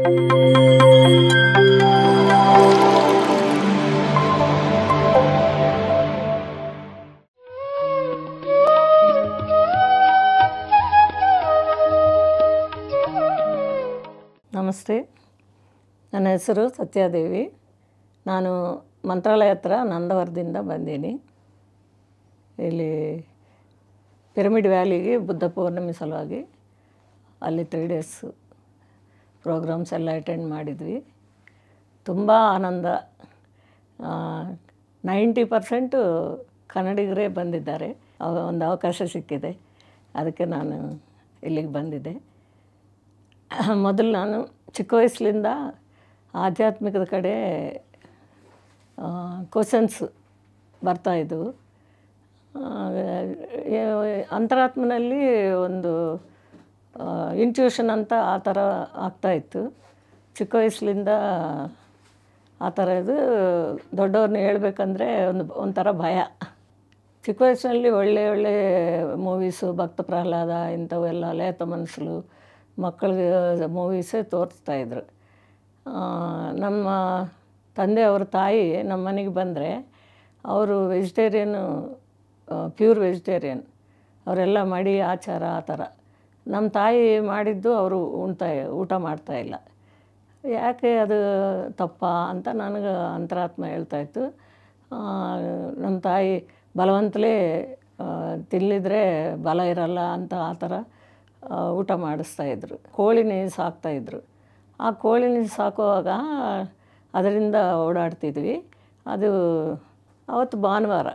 ನಮಸ್ತೆ, ನನ್ನ ಹೆಸರು ಸತ್ಯಾದೇವಿ. ನಾನು ಮಂತ್ರಾಲಯ ಹತ್ರ ನಂದವರದಿಂದ ಬಂದೀನಿ. ಇಲ್ಲಿ ಪಿರಮಿಡ್ ವ್ಯಾಲಿಗೆ ಬುದ್ಧ ಪೌರ್ಣಮಿ ಸಲುವಾಗಿ ಅಲ್ಲಿ 3 days ಪ್ರೋಗ್ರಾಮ್ಸ್ ಎಲ್ಲ ಅಟೆಂಡ್ ಮಾಡಿದ್ವಿ. ತುಂಬ ಆನಂದ. 90% ಕನ್ನಡಿಗರೇ ಬಂದಿದ್ದಾರೆ. ಒಂದು ಅವಕಾಶ ಸಿಕ್ಕಿದೆ, ಅದಕ್ಕೆ ನಾನು ಇಲ್ಲಿಗೆ ಬಂದಿದ್ದೆ. ಮೊದಲು ನಾನು ಚಿಕ್ಕ ವಯಸ್ಸಿನಿಂದ ಆಧ್ಯಾತ್ಮಿಕದ ಕಡೆ ಕ್ವಶನ್ಸ್ ಬರ್ತಾಯಿದ್ದವು. ಅಂತರಾತ್ಮನಲ್ಲಿ ಒಂದು ಇಂಟ್ಯೂಷನ್ ಅಂತ ಆ ಥರ ಆಗ್ತಾಯಿತ್ತು. ಚಿಕ್ಕ ವಯಸ್ಸಿನಿಂದ ಆ ಥರ ಇದು ದೊಡ್ಡವ್ರನ್ನ ಹೇಳ್ಬೇಕಂದ್ರೆ ಒಂಥರ ಭಯ. ಚಿಕ್ಕ ವಯಸ್ಸಿನಲ್ಲಿ ಒಳ್ಳೆ ಮೂವೀಸು, ಭಕ್ತ ಪ್ರಹ್ಲಾದ ಇಂಥವೆಲ್ಲ, ಲೇತ ಮನಸ್ಸು ಮಕ್ಕಳಿಗೆ ಮೂವೀಸೇ ತೋರಿಸ್ತಾಯಿದ್ರು. ನಮ್ಮ ತಂದೆಯವ್ರ ತಾಯಿ ನಮ್ಮ ಮನೆಗೆ ಬಂದರೆ ಅವರು ವೆಜಿಟೇರಿಯನ್ನು, ಪ್ಯೂರ್ ವೆಜಿಟೇರಿಯನ್. ಅವರೆಲ್ಲ ಮಡಿ ಆಚಾರ ಆ ಥರ. ನಮ್ಮ ತಾಯಿ ಮಾಡಿದ್ದು ಅವರು ಊಟ ಮಾಡ್ತಾಯಿಲ್ಲ. ಯಾಕೆ ಅದು ತಪ್ಪ ಅಂತ ನನಗೆ ಅಂತರಾತ್ಮ ಹೇಳ್ತಾಯಿತ್ತು. ನಮ್ಮ ತಾಯಿ ಬಲವಂತಲೇ ತಿನ್ನಿದ್ರೆ ಬಲ ಇರಲ್ಲ ಅಂತ ಆ ಥರ ಊಟ ಮಾಡಿಸ್ತಾಯಿದ್ರು. ಕೋಳಿನೇ ಸಾಕ್ತಾಯಿದ್ರು. ಆ ಕೋಳಿನ ಸಾಕುವಾಗ ಅದರಿಂದ ಓಡಾಡ್ತಿದ್ವಿ. ಅದು ಅವತ್ತು ಭಾನುವಾರ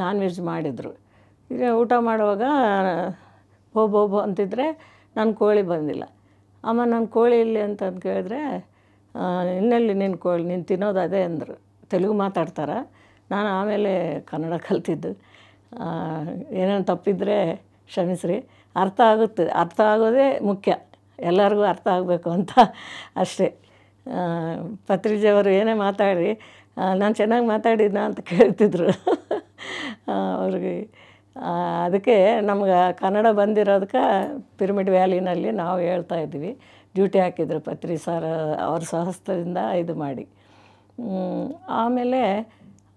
ನಾನ್ ವೆಜ್ ಮಾಡಿದರು. ಈಗ ಊಟ ಮಾಡುವಾಗ ಬೋಬೋ ಅಂತಿದ್ರೆ ನನ್ನ ಕೋಳಿ ಬಂದಿಲ್ಲ. ಅಮ್ಮ ನನ್ನ ಕೋಳಿ ಇಲ್ಲಿ ಅಂತಂದು ಕೇಳಿದ್ರೆ, ಇನ್ನೆಲ್ಲಿ ನಿನ್ನ ಕೋಳಿ, ನೀನು ತಿನ್ನೋದು ಅದೇ ಅಂದರು. ತೆಲುಗು ಮಾತಾಡ್ತಾರೆ. ನಾನು ಆಮೇಲೆ ಕನ್ನಡ ಕಲ್ತಿದ್ದು. ಏನೇನು ತಪ್ಪಿದ್ರೆ ಕ್ಷಮಿಸ್ರಿ. ಅರ್ಥ ಆಗುತ್ತೆ, ಅರ್ಥ ಆಗೋದೇ ಮುಖ್ಯ. ಎಲ್ಲರಿಗೂ ಅರ್ಥ ಆಗಬೇಕು ಅಂತ ಅಷ್ಟೇ. ಪತ್ರಿಜಿಯವರು ಏನೇ ಮಾತಾಡಿ ನಾನು ಚೆನ್ನಾಗಿ ಮಾತಾಡಿದ್ನ ಅಂತ ಕೇಳ್ತಿದ್ರು ಅವ್ರಿಗೆ. ಅದಕ್ಕೆ ನಮ್ಗೆ ಕನ್ನಡ ಬಂದಿರೋದಕ್ಕೆ ಪಿರಮಿಡ್ ವ್ಯಾಲಿನಲ್ಲಿ ನಾವು ಹೇಳ್ತಾಯಿದ್ವಿ. ಡ್ಯೂಟಿ ಹಾಕಿದ್ರು ಪತ್ರಿ ಸರ್, ಅವ್ರ ಸಹಸ್ರದಿಂದ ಇದು ಮಾಡಿ. ಆಮೇಲೆ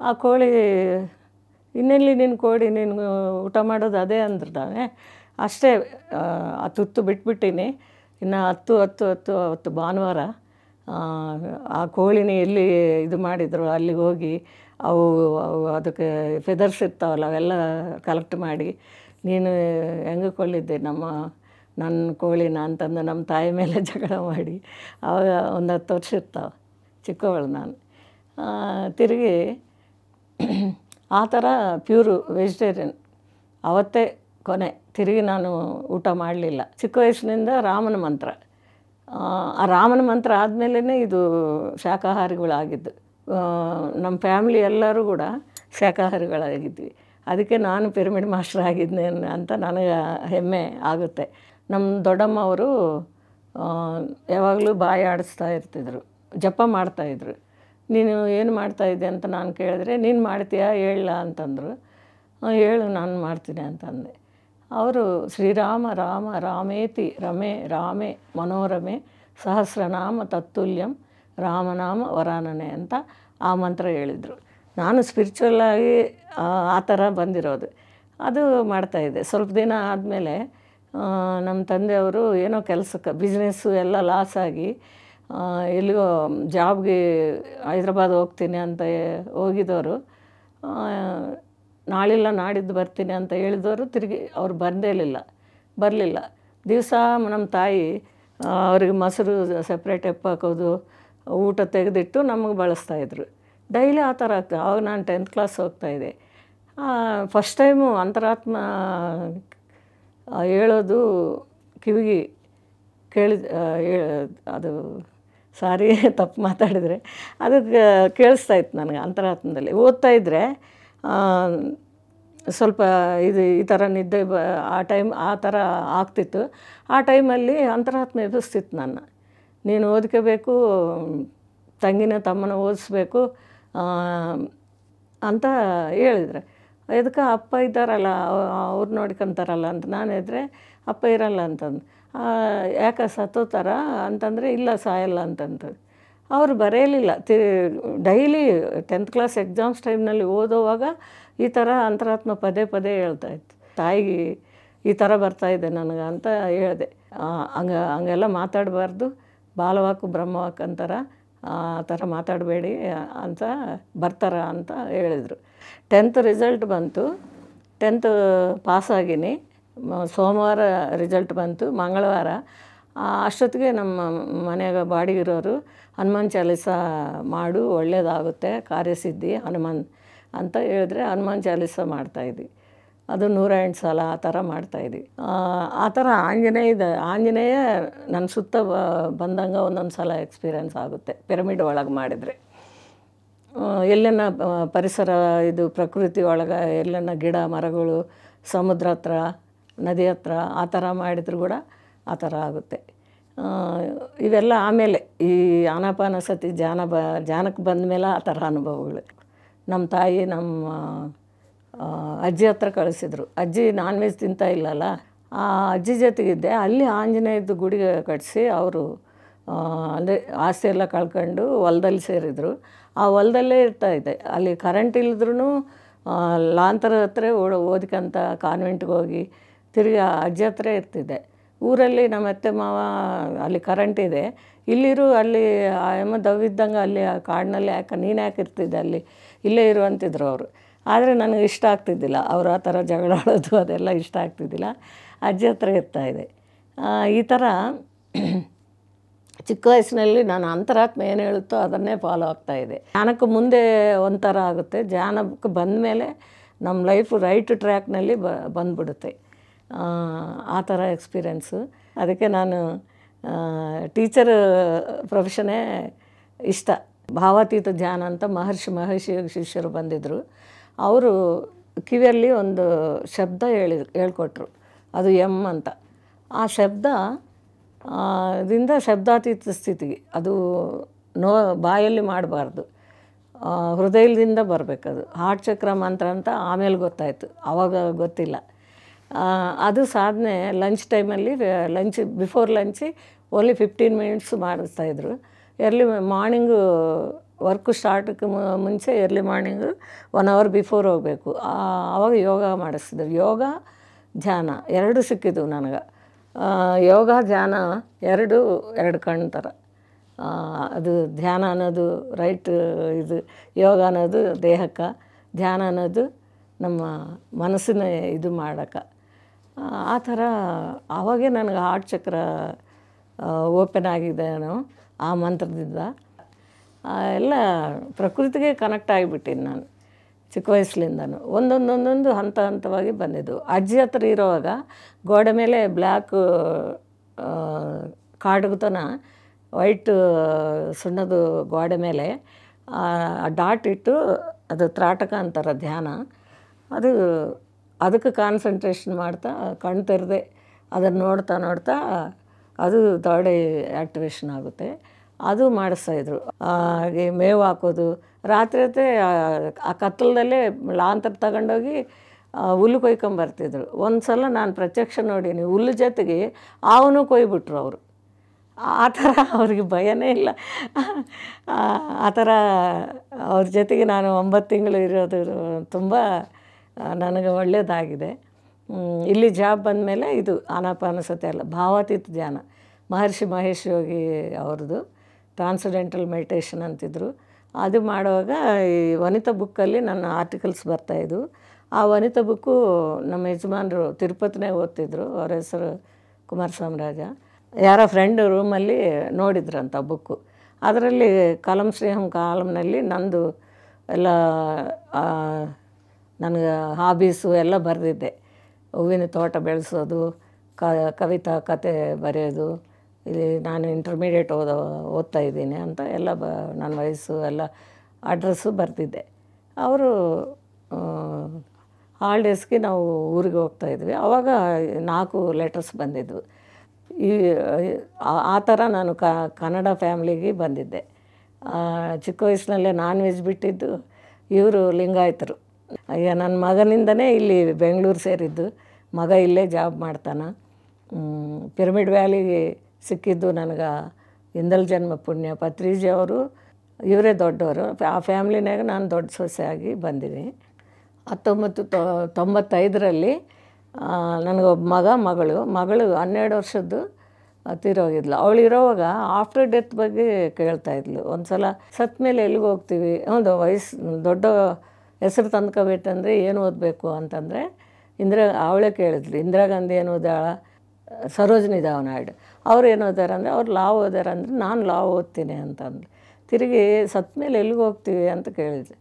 ಆ ಕೋಳಿ, ಇನ್ನೆಲ್ಲಿ ನಿನ್ನ ಕೋಳಿ, ನೀನು ಊಟ ಮಾಡೋದು ಅದೇ ಅಂದ್ರದಾನೆ. ಅಷ್ಟೇ ಆ ತುತ್ತು ಬಿಟ್ಬಿಟ್ಟಿನಿ. ಇನ್ನು 10 ಭಾನುವಾರ ಆ ಕೋಳಿನ ಎಲ್ಲಿ ಇದು ಮಾಡಿದ್ರು ಅಲ್ಲಿಗೆ ಹೋಗಿ ಅವು ಅದಕ್ಕೆ ಫೆದರ್ಸ್ ಇರ್ತಾವಲ್ಲ ಅವೆಲ್ಲ ಕಲೆಕ್ಟ್ ಮಾಡಿ, ನೀನು ಹೆಂಗೆ ಕೊಳ್ಳಿದ್ದೆ ನನ್ನ ಕೋಳಿನ ಅಂತಂದು ನಮ್ಮ ತಾಯಿ ಮೇಲೆ ಜಗಳ ಮಾಡಿ, ಆವಾಗ ಒಂದು 10 ವರ್ಷ ಇರ್ತಾವೆ, ಚಿಕ್ಕವಳು ನಾನು. ತಿರುಗಿ ಆ ಥರ ಪ್ಯೂರು ವೆಜಿಟೇರಿಯನ್. ಅವತ್ತೇ ಕೊನೆ. ತಿರುಗಿ ನಾನು ಊಟ ಮಾಡಲಿಲ್ಲ. ಚಿಕ್ಕ ವಯಸ್ಸಿನಿಂದ ರಾಮನ ಮಂತ್ರ. ಆ ರಾಮನ ಮಂತ್ರ ಆದಮೇಲೆ ಇದು ಶಾಕಾಹಾರಿಗಳಾಗಿದ್ದು. ನಮ್ಮ ಫ್ಯಾಮ್ಲಿ ಎಲ್ಲರೂ ಕೂಡ ಶಾಕಾಹಾರಿಗಳಾಗಿದ್ವಿ. ಅದಕ್ಕೆ ನಾನು ಪಿರಮಿಡ್ ಮಾಸ್ಟರ್ ಆಗಿದ್ದೆ ಅಂತ ನನಗೆ ಹೆಮ್ಮೆ ಆಗುತ್ತೆ. ನಮ್ಮ ದೊಡ್ಡಮ್ಮ ಅವರು ಯಾವಾಗಲೂ ಬಾಯಿ ಆಡಿಸ್ತಾ ಇರ್ತಿದ್ರು, ಜಪ ಮಾಡ್ತಾಯಿದ್ರು. ನೀನು ಏನು ಮಾಡ್ತಾಯಿದ್ದೆ ಅಂತ ನಾನು ಕೇಳಿದ್ರೆ, ನೀನು ಮಾಡ್ತೀಯಾ ಹೇಳ ಅಂತಂದರು. ಹೇಳು, ನಾನು ಮಾಡ್ತೀನಿ ಅಂತಂದೆ. ಅವರು ಶ್ರೀರಾಮ ರಾಮ ರಾಮೇತಿ ರಮೆ ರಾಮೆ ಮನೋರಮೆ ಸಹಸ್ರನಾಮ ತತ್ತುಲ್ಯಂ ರಾಮನಾಮ ವರಾನನೆ ಅಂತ ಆ ಮಂತ್ರ ಹೇಳಿದರು. ನಾನು ಸ್ಪಿರಿಚುವಲ್ಲಾಗಿ ಆ ಥರ ಬಂದಿರೋದು. ಅದು ಮಾಡ್ತಾಯಿದ್ದೆ. ಸ್ವಲ್ಪ ದಿನ ಆದಮೇಲೆ ನಮ್ಮ ತಂದೆಯವರು ಏನೋ ಕೆಲಸಕ್ಕೆ, ಬಿಸ್ನೆಸ್ಸು ಎಲ್ಲ ಲಾಸ್ ಆಗಿ ಎಲ್ಲಿಗೋ ಜಾಬ್ಗೆ ಹೈದ್ರಾಬಾದ್ ಹೋಗ್ತೀನಿ ಅಂತ ಹೋಗಿದ್ದವರು, ನಾಳಿಲ್ಲ ನಾಡಿದ್ದು ಬರ್ತೀನಿ ಅಂತ ಹೇಳಿದವರು ತಿರುಗಿ ಅವ್ರು ಬರಲಿಲ್ಲ. ದಿವಸ ನಮ್ಮ ತಾಯಿ ಅವ್ರಿಗೆ ಮೊಸರು ಸಪ್ರೇಟ್ ಹಾಕೋದು, ಊಟ ತೆಗೆದಿಟ್ಟು ನಮಗೆ ಬಳಸ್ತಾಯಿದ್ರು. ಡೈಲಿ ಆ ಥರ ಆಗ್ತದೆ. ಆವಾಗ ನಾನು 10th ಕ್ಲಾಸ್ ಹೋಗ್ತಾಯಿದ್ದೆ. ಫಸ್ಟ್ ಟೈಮು ಅಂತರಾತ್ಮ ಹೇಳೋದು ಕಿವಿಗೆ ಅದು ಸಾರಿ ತಪ್ಪು ಮಾತಾಡಿದರೆ ಅದು ಕೇಳಿಸ್ತಾಯಿತ್ತು ನನಗೆ. ಅಂತರಾತ್ಮದಲ್ಲಿ ಓದ್ತಾಯಿದ್ರೆ ಸ್ವಲ್ಪ ಈ ಥರ ನಿದ್ದೆ ಆ ಥರ ಆಗ್ತಿತ್ತು. ಆ ಟೈಮಲ್ಲಿ ಅಂತರಾತ್ಮ ಎಬ್ಬಿಸ್ತಿತ್ತು ನನ್ನ. ನೀನು ಓದ್ಕೋಬೇಕು, ತಂಗಿನ ತಮ್ಮನ ಓದಿಸ್ಬೇಕು ಅಂತ ಹೇಳಿದರೆ, ಅದಕ್ಕೆ ಅಪ್ಪ ಇದ್ದಾರಲ್ಲ ಅವ್ರು ನೋಡ್ಕೊತಾರಲ್ಲ ಅಂತ ನಾನು ಇದ್ದರೆ, ಅಪ್ಪ ಇರಲ್ಲ ಅಂತಂದು. ಯಾಕೆ ಸತ್ತೋತಾರ ಅಂತಂದರೆ ಇಲ್ಲ ಸಾಯಲ್ಲ ಅಂತಂತ ಅವರು ಬರೆಯಲಿಲ್ಲ. ಡೈಲಿ 10th ಕ್ಲಾಸ್ ಎಕ್ಸಾಮ್ಸ್ ಟೈಮ್ನಲ್ಲಿ ಓದೋವಾಗ ಈ ಥರ ಅಂತರಾತ್ಮ ಪದೇ ಪದೇ ಹೇಳ್ತಾಯಿತ್ತು. ತಾಯಿಗೆ ಈ ಥರ ಬರ್ತಾಯಿದೆ ನನಗೆ ಅಂತ ಹೇಳಿದೆ. ಹಂಗೆಲ್ಲ ಮಾತಾಡಬಾರ್ದು, ಬಾಲವಾಕು ಬ್ರಹ್ಮವಾಕ್ ಅಂತಾರೆ, ಆ ಥರ ಮಾತಾಡಬೇಡಿ ಅಂತ ಬರ್ತಾರ ಅಂತ ಹೇಳಿದರು. 10th ರಿಸಲ್ಟ್ ಬಂತು. 10th ಪಾಸಾಗಿನಿ. ಸೋಮವಾರ ರಿಸಲ್ಟ್ ಬಂತು, ಮಂಗಳವಾರ. ಅಷ್ಟೊತ್ತಿಗೆ ನಮ್ಮ ಮನೆಯಾಗ ಬಾಡಿಗಿರೋರು ಹನುಮಾನ್ ಚಾಲೀಸ ಮಾಡು, ಒಳ್ಳೆಯದಾಗುತ್ತೆ, ಕಾರ್ಯಸಿದ್ಧಿ ಹನುಮಾನ್ ಅಂತ ಹೇಳಿದ್ರೆ ಹನುಮಾನ್ ಚಾಲೀಸ ಮಾಡ್ತಾಯಿದ್ವಿ. ಅದು 108 ಸಲ ಆ ಥರ ಮಾಡ್ತಾಯಿದ್ವಿ. ಆ ಥರ ಆಂಜನೇಯ ನನ್ನ ಸುತ್ತ ಬಂದಂಗೆ ಒಂದೊಂದು ಸಲ ಎಕ್ಸ್ಪೀರಿಯೆನ್ಸ್ ಆಗುತ್ತೆ ಪಿರಮಿಡ್ ಒಳಗೆ ಮಾಡಿದರೆ. ಎಲ್ಲೆನ್ನ ಪರಿಸರ ಇದು ಪ್ರಕೃತಿ ಒಳಗೆ ಎಲ್ಲೆನ್ನ ಗಿಡ ಮರಗಳು, ಸಮುದ್ರ ಹತ್ರ, ನದಿ ಹತ್ರ ಆ ಥರ ಮಾಡಿದ್ರು ಕೂಡ ಆ ಥರ ಆಗುತ್ತೆ. ಇವೆಲ್ಲ ಆಮೇಲೆ ಈ ಆನಾಪಾನಸತಿ ಜಾನಕ್ಕೆ ಬಂದ ಮೇಲೆ ಆ ಥರ ಅನುಭವಗಳು. ನಮ್ಮ ತಾಯಿ ನಮ್ಮ ಅಜ್ಜಿ ಹತ್ರ ಕಳಿಸಿದ್ರು. ಅಜ್ಜಿ ನಾನ್ ವೆಜ್ ತಿಂತಾ ಇಲ್ಲಲ್ಲ, ಆ ಅಜ್ಜಿ ಜೊತೆಗಿದ್ದೆ. ಅಲ್ಲಿ ಆಂಜನೇಯದ್ದು ಗುಡಿ ಕಟ್ಟಿಸಿ ಅವರು ಅಂದರೆ ಆಸ್ತಿ ಎಲ್ಲ ಕಳ್ಕೊಂಡು ಹೊಲದಲ್ಲಿ ಸೇರಿದರು. ಆ ಹೊಲದಲ್ಲೇ ಇರ್ತಾಯಿದ್ದೆ. ಅಲ್ಲಿ ಕರೆಂಟ್ ಇಲ್ಲದ್ರೂ ಲಾಂತರ ಹತ್ರ ಓದ್ಕೊಂತ ಕಾನ್ವೆಂಟ್ಗೆ ಹೋಗಿ ತಿರುಗಿ ಅಜ್ಜಿ ಹತ್ರ ಇರ್ತಿದ್ದೆ. ಊರಲ್ಲಿ ನಮ್ಮ ಅತ್ತೆ ಮಾವ ಅಲ್ಲಿ ಕರೆಂಟ್ ಇದೆ, ಇಲ್ಲಿರು ಅಲ್ಲಿ ಎಮ್ಮ ದವ್ವಿದ್ದಂಗೆ ಅಲ್ಲಿ ಆ ಕಾಡಿನಲ್ಲಿ ನೀನು ಯಾಕೆ ಇರ್ತಿದ್ದೆ ಅಲ್ಲಿ, ಇಲ್ಲೇ ಇರುವಂತಿದ್ರು ಅವರು. ಆದರೆ ನನಗೆ ಇಷ್ಟ ಆಗ್ತಿದ್ದಿಲ್ಲ, ಅವರು ಆ ಥರ ಜಗಳ ಆಡೋದು ಅದೆಲ್ಲ ಇಷ್ಟ ಆಗ್ತಿದ್ದಿಲ್ಲ. ಅಜ್ಜಿ ಹತ್ರ ಇರ್ತಾಯಿದ್ದೆ. ಈ ಥರ ಚಿಕ್ಕ ವಯಸ್ಸಿನಲ್ಲಿ ನಾನು ಅಂತರಾತ್ಮ ಏನು ಹೇಳುತ್ತೋ ಅದನ್ನೇ ಫಾಲೋ ಆಗ್ತಾಯಿದ್ದೆ. ಧ್ಯಾನಕ್ಕೆ ಮುಂದೆ ಒಂಥರ ಆಗುತ್ತೆ, ಧ್ಯಾನಕ್ಕೆ ಬಂದ ಮೇಲೆ ನಮ್ಮ ಲೈಫು ರೈಟ್ ಟ್ರ್ಯಾಕ್ನಲ್ಲಿ ಬಂದುಬಿಡುತ್ತೆ. ಆ ಥರ ಎಕ್ಸ್ಪೀರಿಯೆನ್ಸು. ಅದಕ್ಕೆ ನಾನು ಟೀಚರ್ ಪ್ರೊಫೆಷನ್ನೇ ಇಷ್ಟ. ಭಾವಾತೀತ ಧ್ಯಾನ ಅಂತ ಮಹರ್ಷಿ ಶಿಷ್ಯರು ಬಂದಿದ್ದರು. ಅವರು ಕಿವಿಯಲ್ಲಿ ಒಂದು ಶಬ್ದ ಹೇಳ್ಕೊಟ್ರು, ಅದು ಎಮ್ ಅಂತ. ಆ ಶಬ್ದ ದಿಂದ ಶಬ್ದಾತೀತ ಸ್ಥಿತಿಗೆ, ಅದು ಬಾಯಲ್ಲಿ ಮಾಡಬಾರ್ದು, ಹೃದಯದಿಂದ ಬರಬೇಕದು. ಹಾರ್ಟ್ ಚಕ್ರ ಮಂತ್ರ ಅಂತ ಆಮೇಲೆ ಗೊತ್ತಾಯಿತು, ಆವಾಗ ಗೊತ್ತಿಲ್ಲ. ಅದು ಸಾಧನೆ ಲಂಚ್ ಟೈಮಲ್ಲಿ ಬಿಫೋರ್ ಲಂಚಿ ಓನ್ಲಿ 15 ಮಿನಿಟ್ಸ್ ಮಾಡಿಸ್ತಾಯಿದ್ರು. ಎರ್ಲಿ ಮಾರ್ನಿಂಗು ವರ್ಕು ಸ್ಟಾರ್ಟಕ್ಕೆ ಮುಂಚೆ ಎರ್ಲಿ ಮಾರ್ನಿಂಗು 1 ಅವರ್ ಬಿಫೋರ್ ಹೋಗಬೇಕು. ಆವಾಗ ಯೋಗ ಮಾಡಿಸ್ತಿದ್ರು. ಯೋಗ ಧ್ಯಾನ ಎರಡು ಸಿಕ್ಕಿದ್ವು ನನಗೆ. ಯೋಗ ಧ್ಯಾನ ಎರಡು ಕಣ್ಣು ಥರ. ಅದು ಧ್ಯಾನ ಅನ್ನೋದು ರೈಟ್, ಇದು ಯೋಗ ಅನ್ನೋದು ದೇಹಕ್ಕೆ, ಧ್ಯಾನ ಅನ್ನೋದು ನಮ್ಮ ಮನಸ್ಸಿನ ಇದು ಮಾಡೋಕ್ಕೆ. ಆ ಥರ ಆವಾಗೇ ನನಗೆ ಹಾರ್ಟ್ ಚಕ್ರ ಓಪನ್ ಆಗಿದ್ದೇನೋ ಆ ಮಂತ್ರದಿಂದ. ಎಲ್ಲ ಪ್ರಕೃತಿಗೆ ಕನೆಕ್ಟ್ ಆಗಿಬಿಟ್ಟಿನಿ ನಾನು ಚಿಕ್ಕ ವಯಸ್ಸಿನಿಂದನೂ. ಒಂದೊಂದು ಹಂತವಾಗಿ ಬಂದಿದ್ದು. ಅಜ್ಜಿ ಹತ್ರ ಇರೋವಾಗ ಗೋಡೆ ಮೇಲೆ ಬ್ಲ್ಯಾಕ್ ಕಾಡ್ಗುತನ ವೈಟ್ ಸುಣ್ಣದ ಗೋಡೆ ಮೇಲೆ ಡಾಟ್ ಇಟ್ಟು, ಅದು ತ್ರಾಟಕ ಅಂತಾರೆ ಧ್ಯಾನ. ಅದಕ್ಕೆ ಕಾನ್ಸಂಟ್ರೇಷನ್ ಮಾಡ್ತಾ ಕಣ್ಣು ತೆರೆದೆ ಅದನ್ನು ನೋಡ್ತಾ ಅದು ಥರ್ಡ್ ಐ ಆ್ಯಕ್ಟಿವೇಶನ್ ಆಗುತ್ತೆ. ಅದು ಮಾಡಿಸ್ತಾಯಿದ್ರು. ಹಾಗೆ ಮೇವು ಹಾಕೋದು, ರಾತ್ರಿ ಹೊತ್ತೇ ಆ ಕತ್ತಲದಲ್ಲೇ ಲಾಂತರ ತಗೊಂಡೋಗಿ ಹುಲ್ಲು ಕೊಯ್ಕೊಂಬರ್ತಿದ್ರು. ಒಂದು ಸಲ ನಾನು ಪ್ರತ್ಯಕ್ಷ ನೋಡೀನಿ, ಹುಲ್ಲು ಜೊತೆಗೆ ಹಾವನ್ನು ಕೊಯ್ಬಿಟ್ರು ಅವರು. ಆ ಥರ ಅವ್ರಿಗೆ ಭಯನೇ ಇಲ್ಲ. ಆ ಥರ ಅವ್ರ ಜೊತೆಗೆ ನಾನು 9 ತಿಂಗಳು ಇರೋದು ತುಂಬ ನನಗೆ ಒಳ್ಳೆಯದಾಗಿದೆ. ಇಲ್ಲಿ ಜಾಬ್ ಬಂದಮೇಲೆ ಇದು ಆನಾಪಾನಸತಿ ಅಲ್ಲ, ಭಾವಾತೀತ ಧ್ಯಾನ ಮಹರ್ಷಿ ಮಹೇಶ್ ಯೋಗಿ ಅವ್ರದ್ದು ಟ್ರಾನ್ಸೆಂಡೆಂಟಲ್ ಮೆಡಿಟೇಷನ್ ಅಂತಿದ್ರು. ಅದು ಮಾಡುವಾಗ ಈ ವನಿತಾ ಬುಕ್ಕಲ್ಲಿ ನನ್ನ ಆರ್ಟಿಕಲ್ಸ್ ಬರ್ತಾಯಿದ್ವು. ಆ ವನಿತಾ ಬುಕ್ಕು ನಮ್ಮ ಯಜಮಾನರು ತಿರುಪತಿನಾಗ ಓದ್ತಿದ್ರು, ಅವ್ರ ಹೆಸರು ಕುಮಾರ ಸಾಮ್ರಾಜ. ಯಾರೋ ಫ್ರೆಂಡ್ ರೂಮಲ್ಲಿ ನೋಡಿದ್ರಂತ ಬುಕ್ಕು. ಅದರಲ್ಲಿ ಕಲಂ ಶ್ರೀಹಂ ಕಾಲಮ್ನಲ್ಲಿ ನಂದು ಎಲ್ಲ ನನಗೆ ಹಾಬೀಸು ಎಲ್ಲ ಬರೆದಿದ್ದೆ. ಹೂವಿನ ತೋಟ ಬೆಳೆಸೋದು, ಕವಿತಾ ಕತೆ ಬರೆಯೋದು, ಇಲ್ಲಿ ನಾನು ಇಂಟರ್ಮೀಡಿಯೇಟ್ ಓದ್ತಾಯಿದ್ದೀನಿ ಅಂತ ಎಲ್ಲ ನನ್ನ ವಯಸ್ಸು ಎಲ್ಲ ಅಡ್ರೆಸ್ಸು ಬರ್ತಿದ್ದೆ. ಅವರು ಹಾಲಿಡೇಸ್ಗೆ ನಾವು ಊರಿಗೆ ಹೋಗ್ತಾಯಿದ್ವಿ. ಆವಾಗ 4 ಲೆಟರ್ಸ್ ಬಂದಿದ್ವು. ಆ ಥರ ನಾನು ಕನ್ನಡ ಫ್ಯಾಮ್ಲಿಗೆ ಬಂದಿದ್ದೆ. ಚಿಕ್ಕ ವಯಸ್ಸಿನಲ್ಲೇ ನಾನ್ ವೆಜ್ ಬಿಟ್ಟಿದ್ದು. ಇವರು ಲಿಂಗಾಯತರು. ಈಗ ನನ್ನ ಮಗನಿಂದನೇ ಇಲ್ಲಿ ಬೆಂಗಳೂರು ಸೇರಿದ್ದು. ಮಗ ಇಲ್ಲೇ ಜಾಬ್ ಮಾಡ್ತಾನೆ. ಪಿರಮಿಡ್ ವ್ಯಾಲಿಗೆ ಸಿಕ್ಕಿದ್ದು ನನಗೆ ಇಂದಲ್ ಜನ್ಮ ಪುಣ್ಯ. ಪತ್ರಿಜಿ ಅವರು ಇವರೇ ದೊಡ್ಡವರು. ಆ ಫ್ಯಾಮ್ಲಿನಾಗ ನಾನು ದೊಡ್ಡ ಸೊಸೆಯಾಗಿ ಬಂದೀನಿ. 1995ರಲ್ಲಿ ನನಗೊಬ್ಬ ಮಗಳು 12 ವರ್ಷದ್ದು ತೀರೋಗಿದ್ಲು. ಅವಳಿರೋವಾಗ ಆಫ್ಟರ್ ಡೆತ್ ಬಗ್ಗೆ ಕೇಳ್ತಾಯಿದ್ಲು. ಒಂದು ಸಲ ಸತ್ತ ಮೇಲೆ ಎಲ್ಲಿಗೆ ಹೋಗ್ತೀವಿ, ಹೌದು ದೊಡ್ಡ ಹೆಸರು ತಂದ್ಕೋಬೇಕಂದ್ರೆ ಏನು ಓದಬೇಕು ಅಂತಂದರೆ ಅವಳೇ ಕೇಳಿದ್ಲು, ಇಂದಿರಾ ಗಾಂಧಿ ಏನು ಓದಾಳ, ಸರೋಜಿನಿ ನಾಯ್ಡು ಅವ್ರು ಏನು ಓದಾರ ಅಂದರೆ ಅವ್ರು ಲಾ ಓದಾರ ಅಂದರೆ ನಾನು ಲಾ ಓದ್ತೀನಿ ಅಂತಂದು. ತಿರುಗಿ ಸತ್ತ ಮೇಲೆ ಎಲ್ಲಿಗೆ ಹೋಗ್ತೀವಿ ಅಂತ ಕೇಳಿದ್ವಿ.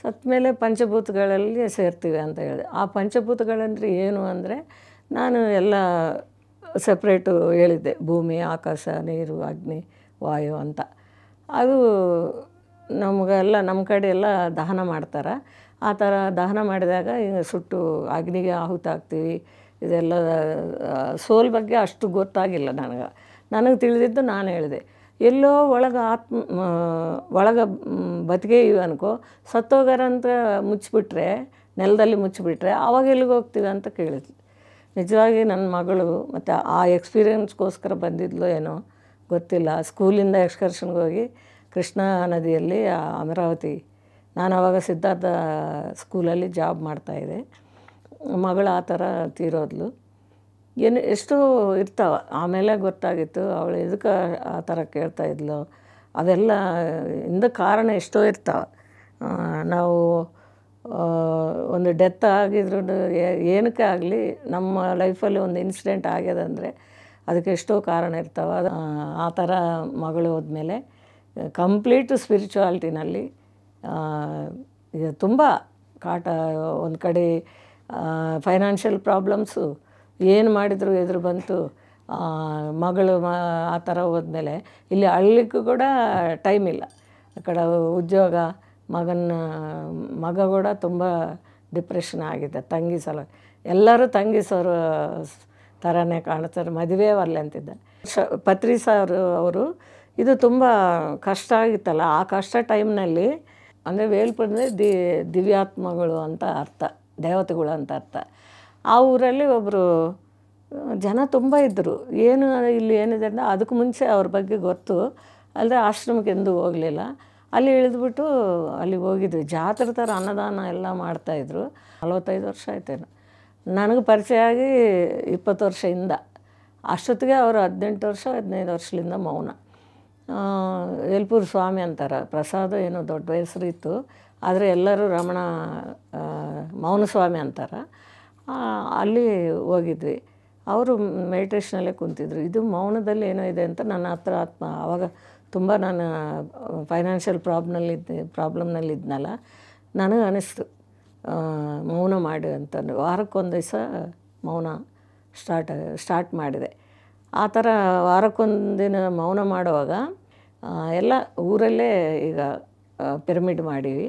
ಸತ್ತ ಮೇಲೆ ಪಂಚಭೂತಗಳಲ್ಲಿ ಸೇರ್ತೀವಿ ಅಂತ ಹೇಳಿದೆ. ಆ ಪಂಚಭೂತಗಳಂದರೆ ಏನು ಅಂದರೆ ನಾನು ಎಲ್ಲ ಸಪ್ರೇಟು ಹೇಳಿದ್ದೆ, ಭೂಮಿ, ಆಕಾಶ, ನೀರು, ಅಗ್ನಿ, ವಾಯು ಅಂತ. ಅದು ನಮಗೆಲ್ಲ ನಮ್ಮ ಕಡೆ ಎಲ್ಲ ದಹನ ಮಾಡ್ತಾರೆ. ಆ ಥರ ದಹನ ಮಾಡಿದಾಗ ಈಗ ಸುಟ್ಟು ಅಗ್ನಿಗೆ ಆಹುತಾಗ್ತೀವಿ. ಇದೆಲ್ಲ ಸೋಲ್ ಬಗ್ಗೆ ಅಷ್ಟು ಗೊತ್ತಾಗಿಲ್ಲ ನನಗೆ ತಿಳಿದಿದ್ದು ನಾನು ಹೇಳಿದೆ. ಎಲ್ಲೋ ಒಳಗೆ ಬತಿಗೆ ಇವೆ ಅನ್ಕೋ, ಸತ್ತೋಗಾರಂತ ಮುಚ್ಚಿಬಿಟ್ರೆ, ನೆಲದಲ್ಲಿ ಮುಚ್ಚಿಬಿಟ್ರೆ ಆವಾಗ ಎಲ್ಲಿಗೆ ಹೋಗ್ತೀವಿ ಅಂತ ಕೇಳಿದ್ಲು. ನಿಜವಾಗಿ ನನ್ನ ಮಗಳು ಮತ್ತು ಆ ಎಕ್ಸ್ಪೀರಿಯನ್ಸ್ಗೋಸ್ಕರ ಬಂದಿದ್ಲು ಏನೋ ಗೊತ್ತಿಲ್ಲ. ಸ್ಕೂಲಿಂದ ಎಕ್ಸ್ಕರ್ಷನ್ಗೆ ಹೋಗಿ ಕೃಷ್ಣಾ ನದಿಯಲ್ಲಿ ಅಮರಾವತಿ, ನಾನು ಆವಾಗ ಸಿದ್ಧಾರ್ಥ ಸ್ಕೂಲಲ್ಲಿ ಜಾಬ್ ಮಾಡ್ತಾಯಿದ್ದೆ. ಮಗಳು ಆ ಥರ ತೀರೋದ್ಲು. ಎಷ್ಟೋ ಇರ್ತಾವೆ. ಆಮೇಲೆ ಗೊತ್ತಾಗಿತ್ತು ಅವಳು ಎದಕ್ಕೆ ಆ ಥರ ಕೇಳ್ತಾಯಿದ್ಲು. ಅವೆಲ್ಲ ಕಾರಣ ಎಷ್ಟೋ ಇರ್ತಾವೆ. ನಾವು ಒಂದು ಡೆತ್ ಆಗಿದ್ರು ಏನಕ್ಕೆ ಆಗಲಿ, ನಮ್ಮ ಲೈಫಲ್ಲಿ ಒಂದು ಇನ್ಸಿಡೆಂಟ್ ಆಗ್ಯದಂದರೆ ಅದಕ್ಕೆ ಎಷ್ಟೋ ಕಾರಣ ಇರ್ತಾವೆ. ಆ ಥರ ಮಗಳು ಹೋದ್ಮೇಲೆ ಕಂಪ್ಲೀಟ್ ಸ್ಪಿರಿಚುವಾಲಿಟಿನಲ್ಲಿ ಇದು ತುಂಬ ಕಾಟ. ಒಂದು ಕಡೆ ಫೈನಾನ್ಷಿಯಲ್ ಪ್ರಾಬ್ಲಮ್ಸು ಏನು ಮಾಡಿದ್ರು ಎದುರು ಬಂತು. ಮಗಳು ಆ ಥರ ಹೋದ್ಮೇಲೆ ಇಲ್ಲಿ ಅಳ್ಲಿಕ್ಕೂ ಕೂಡ ಟೈಮ್ ಇಲ್ಲ. ಆ ಕಡೆ ಉದ್ಯೋಗ, ಮಗ ಕೂಡ ತುಂಬ ಡಿಪ್ರೆಷನ್ ಆಗಿದೆ. ತಂಗಿ ಸಲ ಎಲ್ಲರೂ ತಂಗಿಸೋರು ಥರನೇ ಕಾಣ್ತಾರೆ, ಮದುವೆ ಅಲ್ಲೇ ಅಂತಿದ್ದ. ಪತ್ರಿ ಅವರು ಇದು ತುಂಬ ಕಷ್ಟ ಆಗಿತ್ತಲ್ಲ. ಆ ಕಷ್ಟ ಟೈಮ್ನಲ್ಲಿ ಅಂದರೆ ವೇಲ್ಪುರದಲ್ಲಿ ದಿವ್ಯಾತ್ಮಗಳು ಅಂತ ಅರ್ಥ, ದೇವತೆಗಳು ಅಂತ ಅರ್ಥ. ಆ ಊರಲ್ಲಿ ಒಬ್ಬರು ಜನ ತುಂಬ ಇದ್ದರು. ಏನು ಇಲ್ಲಿ ಏನಿದೆ ಅಂದರೆ ಅದಕ್ಕೆ ಮುಂಚೆ ಅವ್ರ ಬಗ್ಗೆ ಗೊತ್ತು, ಅಲ್ಲದೆ ಆಶ್ರಮಕ್ಕೆ ಎಂದೂ ಹೋಗಲಿಲ್ಲ. ಅಲ್ಲಿ ಇಳಿದ್ಬಿಟ್ಟು ಅಲ್ಲಿಗೆ ಹೋಗಿದ್ವಿ. ಜಾತ್ರೆ ಥರ ಅನ್ನದಾನ ಎಲ್ಲ ಮಾಡ್ತಾಯಿದ್ರು. 45 ವರ್ಷ ಆಯ್ತೇನು ನನಗೆ ಪರಿಚಯ ಆಗಿ. 20 ವರ್ಷದಿಂದ ಅಷ್ಟೊತ್ತಿಗೆ ಅವರು 18 ವರ್ಷ 15 ವರ್ಷದಿಂದ ಮೌನ. ವೇಲ್ಪುರ ಸ್ವಾಮಿ ಅಂತಾರೆ. ಪ್ರಸಾದ ಏನೋ ದೊಡ್ಡ ಹೆಸರು ಇತ್ತು, ಆದರೆ ಎಲ್ಲರೂ ರಮಣ ಮೌನ ಸ್ವಾಮಿ ಅಂತಾರೆ. ಅಲ್ಲಿ ಹೋಗಿದ್ವಿ. ಅವರು ಮೆಡಿಟೇಷನಲ್ಲೇ ಕುಂತಿದ್ರು. ಇದು ಮೌನದಲ್ಲಿ ಏನೋ ಇದೆ ಅಂತ ನನ್ನ ಹತ್ರ ಆವಾಗ ತುಂಬ ನಾನು ಫೈನಾನ್ಷಿಯಲ್ ಪ್ರಾಬ್ಲಮ್ನಲ್ಲಿದ್ದನಲ್ಲ, ನನಗೆ ಅನ್ನಿಸ್ತು ಮೌನ ಮಾಡು ಅಂತಂದು. ವಾರಕ್ಕೊಂದು ದಿವಸ ಮೌನ ಸ್ಟಾರ್ಟ್ ಮಾಡಿದೆ. ಆ ಥರ ವಾರಕ್ಕೊಂದಿನ ಮೌನ ಮಾಡುವಾಗ ಎಲ್ಲ ಊರಲ್ಲೇ ಈಗ ಪಿರಮಿಡ್ ಮಾಡೀವಿ.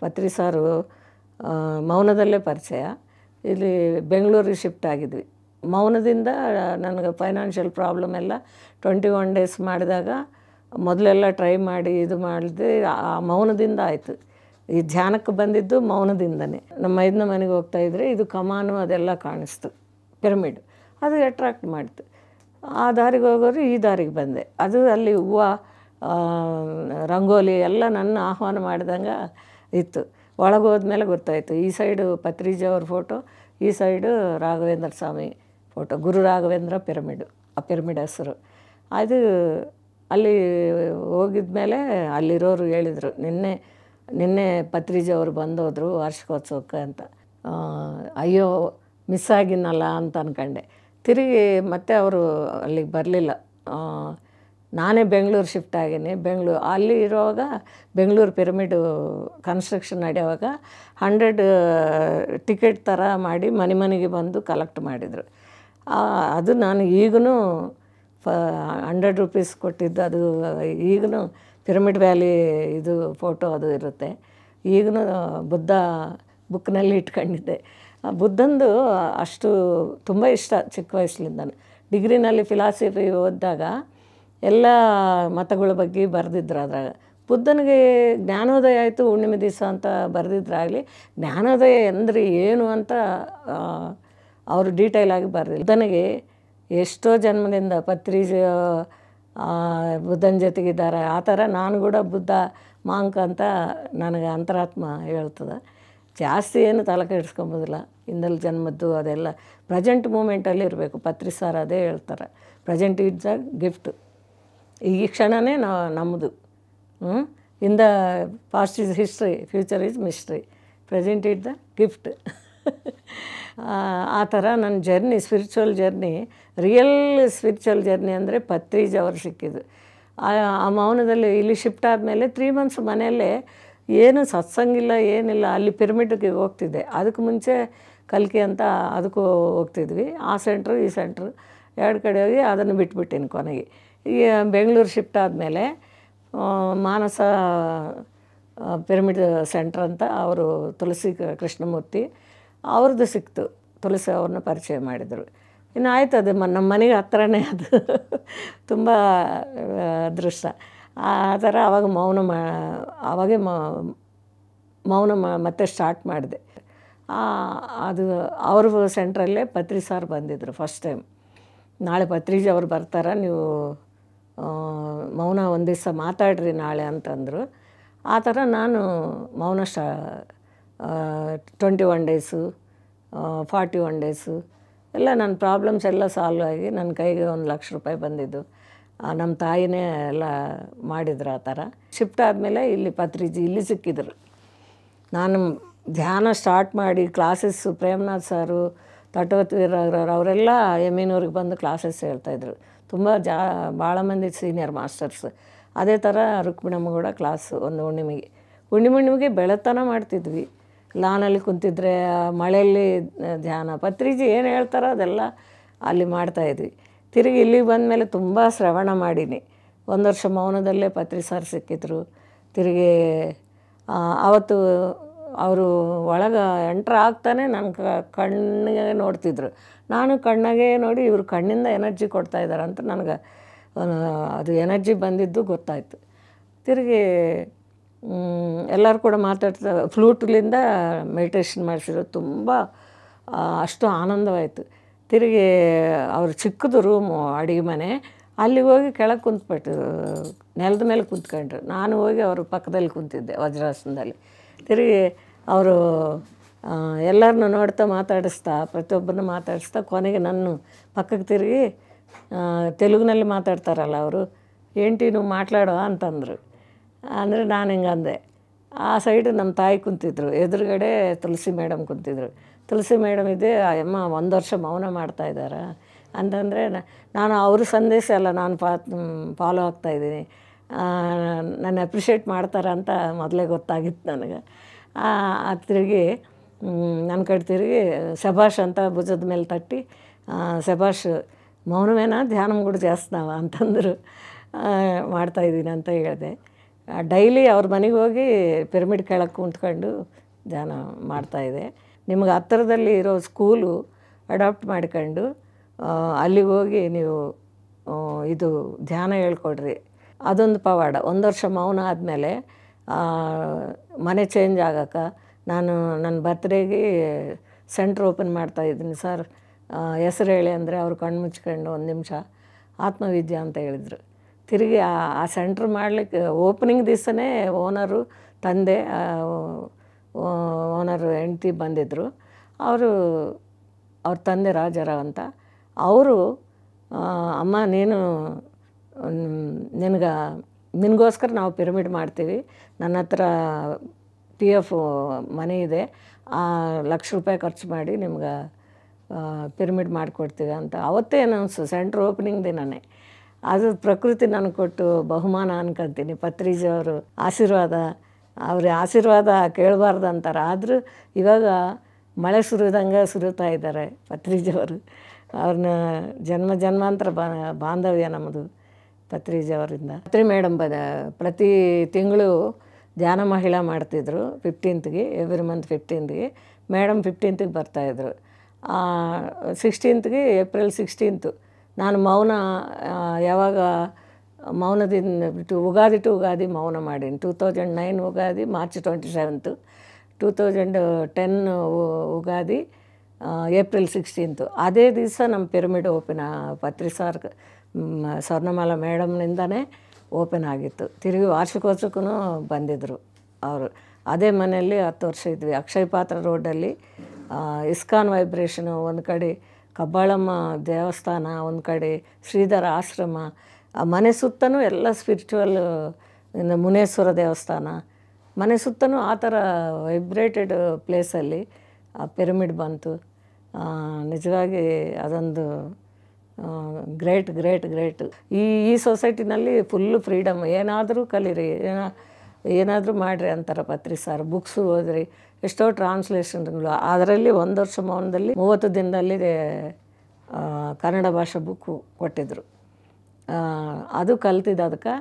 ಪತ್ರಿ ಸಾರು ಮೌನದಲ್ಲೇ ಪರಿಚಯ. ಇಲ್ಲಿ ಬೆಂಗಳೂರಿಗೆ ಶಿಫ್ಟ್ ಆಗಿದ್ವಿ. ಮೌನದಿಂದ ನನಗೆ ಫೈನಾನ್ಷಿಯಲ್ ಪ್ರಾಬ್ಲಮ್ ಎಲ್ಲ 21 ಡೇಸ್ ಮಾಡಿದಾಗ ಮೊದಲೆಲ್ಲ ಟ್ರೈ ಮಾಡಿ ಇದು ಮಾಡಿದೆ. ಆ ಮೌನದಿಂದ ಆಯಿತು. ಈ ಧ್ಯಾನಕ್ಕೆ ಬಂದಿದ್ದು ಮೌನದಿಂದನೇ. ನಮ್ಮ ಮೈದನ ಮನೆಗೆ ಹೋಗ್ತಾಯಿದ್ರೆ ಇದು ಕಮಾನು ಅದೆಲ್ಲ ಕಾಣಿಸ್ತು, ಪಿರಮಿಡ್. ಅದು ಅಟ್ರಾಕ್ಟ್ ಮಾಡಿತು. ಆ ದಾರಿಗೆ ಹೋಗೋರು ಈ ದಾರಿಗೆ ಬಂದೆ. ಅದು ಅಲ್ಲಿ ಹೂವು, ರಂಗೋಲಿ ಎಲ್ಲ ನನ್ನ ಆಹ್ವಾನ ಮಾಡಿದಂಗೆ ಇತ್ತು. ಒಳಗೆ ಹೋದ್ಮೇಲೆ ಗೊತ್ತಾಯಿತು, ಈ ಸೈಡು ಪತ್ರಿಜಿ ಅವ್ರ ಫೋಟೋ, ಈ ಸೈಡು ರಾಘವೇಂದ್ರ ಸ್ವಾಮಿ ಫೋಟೋ. ಗುರು ರಾಘವೇಂದ್ರ ಪಿರಮಿಡ್, ಆ ಪಿರಮಿಡ್ ಹೆಸರು. ಅದು ಅಲ್ಲಿ ಹೋಗಿದ ಮೇಲೆ ಅಲ್ಲಿರೋರು ಹೇಳಿದರು, ನಿನ್ನೆ ಪತ್ರಿಜಿ ಅವರು ಬಂದೋದ್ರು ವಾರ್ಷಿಕೋತ್ಸವಕ್ಕೆ ಅಂತ. ಅಯ್ಯೋ ಮಿಸ್ ಆಗಿನಲ್ಲ ಅಂತ ಅಂದ್ಕೊಂಡೆ. ತಿರುಗಿ ಮತ್ತೆ ಅವರು ಅಲ್ಲಿಗೆ ಬರಲಿಲ್ಲ. ನಾನೇ ಬೆಂಗಳೂರು ಶಿಫ್ಟ್ ಆಗೀನಿ. ಅಲ್ಲಿ ಇರುವಾಗ ಬೆಂಗಳೂರು ಪಿರಮಿಡು ಕನ್ಸ್ಟ್ರಕ್ಷನ್ ನಡೆಯುವಾಗ 100 ಟಿಕೆಟ್ ಥರ ಮಾಡಿ ಮನೆಗೆ ಬಂದು ಕಲೆಕ್ಟ್ ಮಾಡಿದರು. ಅದು ನಾನು ಈಗೂ 100 ರೂಪೀಸ್ ಕೊಟ್ಟಿದ್ದು. ಅದು ಈಗೂ ಪಿರಮಿಡ್ ವ್ಯಾಲಿ ಇದು ಫೋಟೋ ಅದು ಇರುತ್ತೆ. ಈಗೂ ಬುದ್ಧ ಬುಕ್ನಲ್ಲಿ ಇಟ್ಕೊಂಡಿದ್ದೆ. ಬುದ್ಧಂದು ಅಷ್ಟು ತುಂಬ ಇಷ್ಟ ಚಿಕ್ಕ ವಯಸ್ಸಿನಿಂದ. ಡಿಗ್ರಿನಲ್ಲಿ ಫಿಲಾಸಫಿ ಓದಿದಾಗ ಎಲ್ಲ ಮತಗಳ ಬಗ್ಗೆ ಬರೆದಿದ್ರು. ಅದ್ರಾಗ ಬುದ್ಧನಿಗೆ ಜ್ಞಾನೋದಯ ಆಯಿತು ಹುಣ್ಣಿಮೆ ದಿವಸ ಅಂತ ಬರೆದಿದ್ರಾಗಲಿ, ಜ್ಞಾನೋದಯ ಅಂದರೆ ಏನು ಅಂತ ಅವರು ಡೀಟೇಲಾಗಿ ಬರೆದಿಲ್ಲ. ಬುದ್ಧನಿಗೆ ಎಷ್ಟೋ ಜನ್ಮದಿಂದ ಪತ್ರಿಜ ಬುದ್ಧನ ಜೊತೆಗಿದ್ದಾರೆ, ಆ ಥರ ನಾನು ಕೂಡ ಬುದ್ಧ ಮಾಂಕ ಅಂತ ನನಗೆ ಅಂತರಾತ್ಮ ಹೇಳ್ತದೆ. ಜಾಸ್ತಿ ಏನು ತಲೆ ಕೆಡಿಸ್ಕೊಂಬೋದಿಲ್ಲ, ಹಿಂದಲ್ ಜನ್ಮದ್ದು ಅದೆಲ್ಲ ಪ್ರೆಸೆಂಟ್ ಮೂಮೆಂಟಲ್ಲಿ ಇರಬೇಕು. ಪತ್ರಿ ಸರ್ ಅದೇ ಹೇಳ್ತಾರೆ, ಪ್ರೆಸೆಂಟ್ ಈಸ್ ದ ಗಿಫ್ಟ್. ಈ ಕ್ಷಣವೇ ನಮ್ಮದು. In the past is history, future is mystery, present is the gift. ಆ ಥರ ನನ್ನ journey, spiritual journey, real spiritual journey ಅಂದರೆ ಪತ್ರಿಜ್ ಅವರು ಸಿಕ್ಕಿದ್ದು. ಆ ಮೌನದಲ್ಲಿ ಇಲ್ಲಿ ಶಿಫ್ಟ್ ಆದಮೇಲೆ 3 months ಮನೆಯಲ್ಲೇ ಏನು ಸತ್ಸಂಗಿಲ್ಲ, ಏನಿಲ್ಲ. ಅಲ್ಲಿ ಪಿರಮಿಡ್ಗೆ ಹೋಗ್ತಿದ್ದೆ. ಅದಕ್ಕೆ ಮುಂಚೆ ಕಲ್ಕಿ ಅಂತ ಅದಕ್ಕೂ ಹೋಗ್ತಿದ್ವಿ. ಆ ಸೆಂಟ್ರು ಈ ಸೆಂಟ್ರು 2 ಕಡೆ ಹೋಗಿ ಅದನ್ನು ಬಿಟ್ಬಿಟ್ಟಿನಿ ಕೊನೆಗೆ. ಈ ಬೆಂಗಳೂರು ಶಿಫ್ಟ್ ಆದಮೇಲೆ ಮಾನಸ ಪಿರಮಿಡ್ ಸೆಂಟ್ರ್ ಅಂತ ಅವರು ತುಳಸಿ ಕೃಷ್ಣಮೂರ್ತಿ ಅವ್ರದ್ದು ಸಿಕ್ತು. ತುಳಸಿ ಅವ್ರನ್ನ ಪರಿಚಯ ಮಾಡಿದರು. ಇನ್ನು ಆಯ್ತು, ಅದು ನಮ್ಮ ಮನೆಗೆ ಹತ್ರನೇ, ಅದು ತುಂಬ ಅದೃಷ್ಟ. ಆ ಥರ ಆವಾಗ ಆವಾಗೇ ಮೌನ ಮತ್ತೆ ಸ್ಟಾರ್ಟ್ ಮಾಡಿದೆ. ಅದು ಅವ್ರ ಸೆಂಟ್ರಲ್ಲೇ ಪತ್ರಿ ಸಾರ್ ಬಂದಿದ್ದರು ಫಸ್ಟ್ ಟೈಮ್. ನಾಳೆ ಪತ್ರಿಜಿ ಅವ್ರು ಬರ್ತಾರೆ, ನೀವು ಮೌನ ಒಂದು ದಿವಸ ಮಾತಾಡ್ರಿ ನಾಳೆ ಅಂತಂದರು. ಆ ಥರ ನಾನು ಮೌನ 21 days 41 days ಎಲ್ಲ ನನ್ನ ಪ್ರಾಬ್ಲಮ್ಸ್ ಎಲ್ಲ ಸಾಲ್ವ್ ಆಗಿ ನನ್ನ ಕೈಗೆ 1 ಲಕ್ಷ ರೂಪಾಯಿ ಬಂದಿದ್ದು. ನಮ್ಮ ತಾಯಿನೇ ಎಲ್ಲ ಮಾಡಿದ್ರು. ಆ ಥರ ಶಿಫ್ಟ್ ಆದಮೇಲೆ ಇಲ್ಲಿ ಪತ್ರಿಜಿ ಇಲ್ಲಿ ಸಿಕ್ಕಿದ್ರು. ನಾನು ಧ್ಯಾನ ಸ್ಟಾರ್ಟ್ ಮಾಡಿ ಕ್ಲಾಸಸ್ಸು ಪ್ರೇಮನಾಥ್ ಸಾರು, ತಟವತ್ ವೀರರವರು ಅವರೆಲ್ಲ ಎಮ್ಮಿನೂರಿಗೆ ಬಂದು ಕ್ಲಾಸಸ್ ಹೇಳ್ತಾಯಿದ್ರು. ತುಂಬ ಭಾಳ ಮಂದಿ ಸೀನಿಯರ್ ಮಾಸ್ಟರ್ಸ್. ಅದೇ ಥರ ರುಕ್ಮಿಣಮ್ಮ ಕೂಡ ಕ್ಲಾಸು ಒಂದು ಹುಣ್ಣಿಮೆಗೆ ಬೆಳತನ ಮಾಡ್ತಿದ್ವಿ. ಲಾನಲ್ಲಿ ಕುಂತಿದ್ರೆ ಮಳೆಯಲ್ಲಿ ಧ್ಯಾನ, ಪತ್ರಿಜಿ ಏನು ಹೇಳ್ತಾರೋ ಅದೆಲ್ಲ ಅಲ್ಲಿ ಮಾಡ್ತಾಯಿದ್ವಿ. ತಿರುಗಿ ಇಲ್ಲಿಗೆ ಬಂದಮೇಲೆ ತುಂಬ ಶ್ರವಣ ಮಾಡೀನಿ. 1 ವರ್ಷ ಮೌನದಲ್ಲೇ ಪತ್ರಿ ಸರ್ ಸಿಕ್ಕಿದ್ರು. ತಿರುಗಿ ಆವತ್ತು ಅವರು ಒಳಗೆ ಎಂಟ್ರ್ ಆಗ್ತಾನೆ ನನ್ನ ಕಣ್ಣಿಗೆ ನೋಡ್ತಿದ್ರು. ನಾನು ಕಣ್ಣಾಗೆ ನೋಡಿ ಇವರು ಕಣ್ಣಿಂದ ಎನರ್ಜಿ ಕೊಡ್ತಾಯಿದ್ದಾರೆ ಅಂತ ನನಗೆ ಅದು ಎನರ್ಜಿ ಬಂದಿದ್ದು ಗೊತ್ತಾಯಿತು. ತಿರುಗಿ ಎಲ್ಲರೂ ಕೂಡ ಮಾತಾಡ್ತಾ ಫ್ಲೂಟ್ಲಿಂದ ಮೆಡಿಟೇಷನ್ ಮಾಡಿಸಿದ್ರು. ತುಂಬ ಅಷ್ಟು ಆನಂದವಾಯಿತು. ತಿರುಗಿ ಅವ್ರು ಚಿಕ್ಕದು ರೂಮು, ಅಡುಗೆ ಮನೆ, ಅಲ್ಲಿಗೆ ಹೋಗಿ ಕೆಳಗೆ ಕುಂತ್ಬಿಟ್ಟು ನೆಲದ ಮೇಲೆ ಕುಂತ್ಕೊಂಡ್ರು. ನಾನು ಹೋಗಿ ಅವ್ರ ಪಕ್ಕದಲ್ಲಿ ಕುಂತಿದ್ದೆ ವಜ್ರಾಸನದಲ್ಲಿ. ತಿರುಗಿ ಅವರು ಎಲ್ಲರನ್ನೂ ನೋಡ್ತಾ ಮಾತಾಡಿಸ್ತಾ, ಪ್ರತಿಯೊಬ್ಬರನ್ನ ಮಾತಾಡಿಸ್ತಾ ಕೊನೆಗೆ ನನ್ನ ಪಕ್ಕಕ್ಕೆ ತಿರುಗಿ ತೆಲುಗಿನಲ್ಲಿ ಮಾತಾಡ್ತಾರಲ್ಲ ಅವರು, ఏంటి నువ్వు మాట్లాడో ಅಂತಂದರು. ಅಂದರೆ ನಾನು ಹಿಂಗೆ ಅಂದೆ. ಆ ಸೈಡು ನಮ್ಮ ತಾಯಿ ಕುಂತಿದ್ರು, ಎದುರುಗಡೆ ತುಳಸಿ ಮೇಡಮ್ ಕುಂತಿದ್ರು. ತುಳಸಿ ಮೇಡಮ್ ಇದೆ, ಅಮ್ಮ 1 ವರ್ಷ ಮೌನ ಮಾಡ್ತಾಯಿದ್ದಾರೆ ಅಂತಂದರೆ ನಾನು ಅವ್ರ ಸಂದೇಶ ಎಲ್ಲ ನಾನು ಫಾಲೋ ಆಗ್ತಾಯಿದ್ದೀನಿ, ನನ್ನ ಅಪ್ರಿಷಿಯೇಟ್ ಮಾಡ್ತಾರೆ ಅಂತ ಮೊದಲೇ ಗೊತ್ತಾಗಿತ್ತು ನನಗೆ. ತಿರುಗಿ ನನ್ನ ಕಡೆ ತಿರುಗಿ ಶಭಾಷ್ ಅಂತ ಭುಜದ ಮೇಲೆ ತಟ್ಟಿ, ಶಭಾಷ್ ಮೌನವೇನಾ ಧ್ಯಾನ ಕೂಡ ಜಾಸ್ತಿನಾವ ಅಂತಂದರು. ಮಾಡ್ತಾಯಿದ್ದೀನಿ ಅಂತ ಹೇಳಿದೆ. ಡೈಲಿ ಅವ್ರ ಮನೆಗೆ ಹೋಗಿ ಪಿರಮಿಡ್ ಕೆಳಗೆ ಕುಂತ್ಕೊಂಡು ಧ್ಯಾನ ಮಾಡ್ತಾಯಿದ್ದೆ. ನಿಮಗೆ ಹತ್ತಿರದಲ್ಲಿ ಇರೋ ಸ್ಕೂಲು ಅಡಾಪ್ಟ್ ಮಾಡ್ಕೊಂಡು ಅಲ್ಲಿಗೆ ಹೋಗಿ ನೀವು ಇದು ಧ್ಯಾನ ಹೇಳ್ಕೊಡ್ರಿ, ಅದೊಂದು ಪವಾಡ. 1 ವರ್ಷ ಮೌನ ಆದಮೇಲೆ ಮನೆ ಚೇಂಜ್ ಆಗೋಕ್ಕೆ ನಾನು ನನ್ನ ಬರ್ತ್ಡೇಗೆ ಸೆಂಟ್ರ್ ಓಪನ್ ಮಾಡ್ತಾಯಿದ್ದೀನಿ ಸರ್, ಹೆಸರು ಹೇಳಿ ಅಂದರೆ ಅವರು ಕಣ್ಣು ಮುಚ್ಕೊಂಡು 1 ನಿಮಿಷ ಆತ್ಮವಿದ್ಯಾ ಅಂತ ಹೇಳಿದರು. ತಿರುಗಿ ಆ ಸೆಂಟ್ರ್ ಮಾಡಲಿಕ್ಕೆ ಓಪನಿಂಗ್ ದಿವಸನೇ ಓನರು ತಂದೆ, ಓನರು ಹೆಂಡ್ತಿ ಬಂದಿದ್ದರು. ಅವ್ರ ತಂದೆ ರಾಜಾರಾವ್ ಅಂತ. ಅವರು ಅಮ್ಮ ನೀನು ನಿನಗೋಸ್ಕರ ನಾವು ಪಿರಮಿಡ್ ಮಾಡ್ತೀವಿ, ನನ್ನ ಹತ್ರ PF ಮನೆ ಇದೆ, ₹1 ಲಕ್ಷ ಖರ್ಚು ಮಾಡಿ ನಿಮ್ಗೆ ಪಿರಮಿಡ್ ಮಾಡಿಕೊಡ್ತೀವಿ ಅಂತ ಅವತ್ತೇ ಅನೌನ್ಸು, ಸೆಂಟ್ರ್ ಓಪನಿಂಗ್ ದಿನವೇ. ಅದು ಪ್ರಕೃತಿ ನನಗೆ ಕೊಟ್ಟು ಬಹುಮಾನ ಅನ್ಕೊತೀನಿ. ಪತ್ರಿಜಿ ಅವರು ಆಶೀರ್ವಾದ, ಅವ್ರ ಆಶೀರ್ವಾದ ಕೇಳಬಾರ್ದು ಅಂತಾರೆ. ಆದರೂ ಇವಾಗ ಮಳೆ ಸುರಿದಂಗೆ ಸುರಿತಾ ಇದ್ದಾರೆ ಪತ್ರಿಜಿಯವರು. ಅವ್ರನ್ನ ಜನ್ಮಾಂತರ ಬಾಂಧವ್ಯ ನಮ್ಮದು ಪತ್ರಿಜಿ ಅವರಿಂದ. ಪತ್ರಿ ಮೇಡಮ್ ಪ್ರತಿ ತಿಂಗಳು ಧ್ಯಾನ ಮಹಿಳಾ ಮಾಡ್ತಿದ್ರು 15th every month 15th. Madam 15th ಬರ್ತಾಯಿದ್ರು. 16th April 16 ನಾನು ಮೌನ ಯಾವಾಗ ಮೌನದಿಂದ ಬಿಟ್ಟು ಉಗಾದಿ ಟು ಉಗಾದಿ ಮೌನ ಮಾಡೀನಿ. 2009 ಉಗಾದಿ ಮಾರ್ಚ್ 27, 2010 ಉಗಾದಿ ಏಪ್ರಿಲ್ 16 ಅದೇ ದಿವಸ ನಮ್ಮ pyramid open ಪತ್ರಿ sir Swarnamala ಮೇಡಮ್ನಿಂದನೇ open ಆಗಿತ್ತು. ತಿರುಗಿ ವಾರ್ಷಿಕೋತ್ಸವಕ್ಕೂ ಬಂದಿದ್ದರು ಅವರು. ಅದೇ ಮನೆಯಲ್ಲಿ 10 ವರ್ಷ ಇದ್ವಿ. ಅಕ್ಷಯ ಪಾತ್ರ ರೋಡಲ್ಲಿ ಇಸ್ಕಾನ್ ವೈಬ್ರೇಷನು ಒಂದು ಕಡೆ, ಕಬ್ಬಾಳಮ್ಮ ದೇವಸ್ಥಾನ ಒಂದು ಕಡೆ, ಶ್ರೀಧರ ಆಶ್ರಮ, ಆ ಮನೆ ಸುತ್ತಲೂ ಎಲ್ಲ ಸ್ಪಿರಿಚುವಲ್, ಇನ್ನು ಮುನೇಶ್ವರ ದೇವಸ್ಥಾನ, ಮನೆ ಸುತ್ತಲೂ ಆ ಥರ ವೈಬ್ರೇಟೆಡ್ ಪ್ಲೇಸಲ್ಲಿ ಆ ಪಿರಮಿಡ್ ಬಂತು. ನಿಜವಾಗಿ ಅದೊಂದು ಗ್ರೇಟ್ ಗ್ರೇಟ್ ಗ್ರೇಟ್. ಈ ಸೊಸೈಟಿನಲ್ಲಿ ಫುಲ್ಲು ಫ್ರೀಡಮ್. ಏನಾದರೂ ಕಲೀರಿ, ಏನಾದರೂ ಮಾಡಿರಿ ಅಂತಾರೆ ಪತ್ರಿ ಸಾರ್. ಬುಕ್ಸು ಓದ್ರಿ, ಎಷ್ಟೋ ಟ್ರಾನ್ಸ್ಲೇಷನ್ಗಳು. ಅದರಲ್ಲಿ 1 ವರ್ಷ ಮೌನದಲ್ಲಿ 30 ದಿನದಲ್ಲಿ ಕನ್ನಡ ಭಾಷೆ ಬುಕ್ಕು ಕೊಟ್ಟಿದ್ದರು. ಅದು ಕಲ್ತಿದ್ದು. ಅದಕ್ಕೆ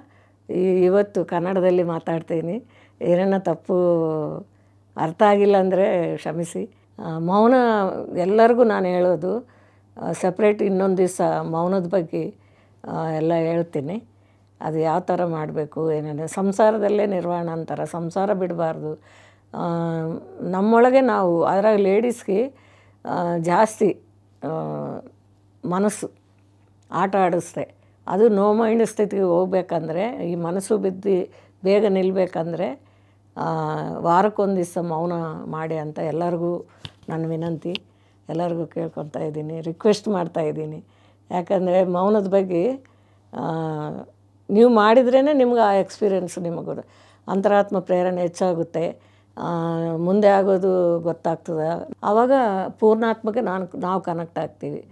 ಇವತ್ತು ಕನ್ನಡದಲ್ಲಿ ಮಾತಾಡ್ತೀನಿ. ಏನೇನೋ ತಪ್ಪು ಅರ್ಥ ಆಗಿಲ್ಲ ಅಂದರೆ ಕ್ಷಮಿಸಿ. ಮೌನ ಎಲ್ಲರಿಗೂ ನಾನು ಹೇಳೋದು, ಸಪ್ರೇಟ್ ಇನ್ನೊಂದು ದಿವಸ ಮೌನದ ಬಗ್ಗೆ ಎಲ್ಲ ಹೇಳ್ತೀನಿ. ಅದು ಯಾವ ಥರ ಮಾಡಬೇಕು, ಏನೇನು ಸಂಸಾರದಲ್ಲೇ ನಿರ್ವಾಣ ಅಂತಾರೆ. ಸಂಸಾರ ಬಿಡಬಾರ್ದು. ನಮ್ಮೊಳಗೆ ನಾವು, ಅದರಾಗ ಲೇಡೀಸ್ಗೆ ಜಾಸ್ತಿ ಮನಸ್ಸು ಆಟ ಆಡಿಸ್ತೆ. ಅದು ನೋ ಮೈಂಡ್ ಸ್ಥಿತಿಗೆ ಹೋಗ್ಬೇಕಂದ್ರೆ, ಈ ಮನಸ್ಸು ಬಿದ್ದು ಬೇಗ ನಿಲ್ಲಬೇಕಂದ್ರೆ ವಾರಕ್ಕೊಂದು ದಿವಸ ಮೌನ ಮಾಡಿ ಅಂತ ಎಲ್ಲರಿಗೂ ನನ್ನ ವಿನಂತಿ. ಎಲ್ಲರಿಗೂ ಕೇಳ್ಕೊತಾ ಇದ್ದೀನಿ, ರಿಕ್ವೆಸ್ಟ್ ಮಾಡ್ತಾಯಿದ್ದೀನಿ. ಯಾಕಂದರೆ ಮೌನದ ಬಗ್ಗೆ ನೀವು ಮಾಡಿದ್ರೇ ನಿಮ್ಗೆ ಆ ಎಕ್ಸ್ಪೀರಿಯೆನ್ಸ್, ನಿಮಗೆ ಅಂತರಾತ್ಮ ಪ್ರೇರಣೆ ಹೆಚ್ಚಾಗುತ್ತೆ. ಮುಂದೆ ಆಗೋದು ಗೊತ್ತಾಗ್ತದೆ. ಆವಾಗ ಪೂರ್ಣಾತ್ಮಕ್ಕೆ ನಾವು ಕನೆಕ್ಟ್ ಆಗ್ತೀವಿ.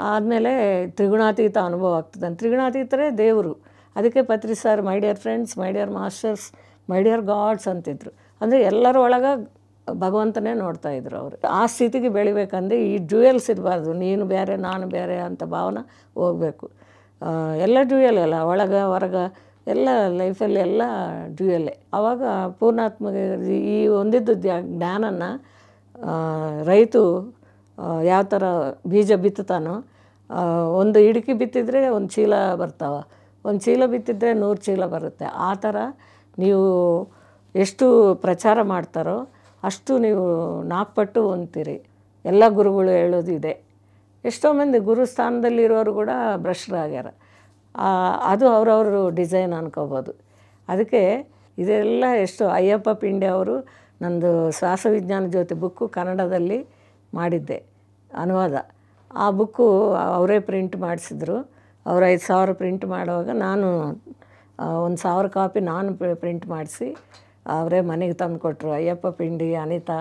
ಆದಮೇಲೆ ತ್ರಿಗುಣಾತೀತ ಅನುಭವ ಆಗ್ತದೆ. ತ್ರಿಗುಣಾತೀತರೇ ದೇವರು. ಅದಕ್ಕೆ Patri sir my dear friends, my dear masters, my dear gods ಅಂತಿದ್ರು. ಅಂದರೆ ಎಲ್ಲರ ಒಳಗೆ ಭಗವಂತನೇ ನೋಡ್ತಾಯಿದ್ರು ಅವರು. ಆ ಸ್ಥಿತಿಗೆ ಬೆಳಿಬೇಕಂದ್ರೆ ಈ ಡ್ಯೂಯಲ್ಸ್ ಇರಬಾರ್ದು. ನೀನು ಬೇರೆ ನಾನು ಬೇರೆ ಅಂತ ಭಾವನೆ ಹೋಗಬೇಕು. ಎಲ್ಲ ಡ್ಯೂಯಲ್ ಅಲ್ಲ, ಒಳಗೆ ಹೊರಗೆ ಎಲ್ಲ ಲೈಫಲ್ಲಿ ಎಲ್ಲ ಡ್ಯೂಯಲ್ಲೇ. ಆವಾಗ ಪೂರ್ಣಾತ್ಮಗೆ ಈ ಹೊಂದಿದ್ದು ಜ್ಞಾನನ ರೈತ ಯಾವ ಥರ ಬೀಜ ಬಿತ್ತುತ್ತಾನೋ, ಒಂದು ಇಡುಕಿ ಬಿತ್ತಿದ್ರೆ ಒಂದು ಚೀಲ ಬರ್ತಾವೆ, ಒಂದು ಚೀಲ ಬಿತ್ತಿದ್ರೆ 100 ಚೀಲ ಬರುತ್ತೆ. ಆ ಥರ ನೀವು ಎಷ್ಟು ಪ್ರಚಾರ ಮಾಡ್ತಾರೋ ಅಷ್ಟು ನೀವು 4 ಪಟ್ಟು ಹೊಂದ್ತೀರಿ. ಎಲ್ಲ ಗುರುಗಳು ಹೇಳೋದು ಇದೆ. ಎಷ್ಟೋ ಮಂದಿ ಗುರು ಸ್ಥಾನದಲ್ಲಿರೋರು ಕೂಡ ಭ್ರಷ್ಟರಾಗ್ಯಾರ. ಅದು ಅವ್ರವರು ಡಿಸೈನ್ ಅನ್ಕೋಬೋದು. ಅದಕ್ಕೆ ಇದೆಲ್ಲ ಎಷ್ಟು ಅಯ್ಯಪ್ಪ ಪಿಂಡೆ ಅವರು ನಂದು ಶ್ವಾಸ ವಿಜ್ಞಾನ ಜ್ಯೋತಿ ಬುಕ್ಕು ಕನ್ನಡದಲ್ಲಿ ಮಾಡಿದ್ದೆ ಅನುವಾದ. ಆ ಬುಕ್ಕು ಅವರೇ ಪ್ರಿಂಟ್ ಮಾಡಿಸಿದ್ರು. ಅವರು 5,000 ಪ್ರಿಂಟ್ ಮಾಡುವಾಗ ನಾನು 1,000 ಕಾಪಿ ನಾನು ಪ್ರಿಂಟ್ ಮಾಡಿಸಿ ಅವರೇ ಮನೆಗೆ ತಂದು ಕೊಟ್ಟರು. ಅಯ್ಯಪ್ಪ ಪಿಂಡಿ, ಅನಿತಾ.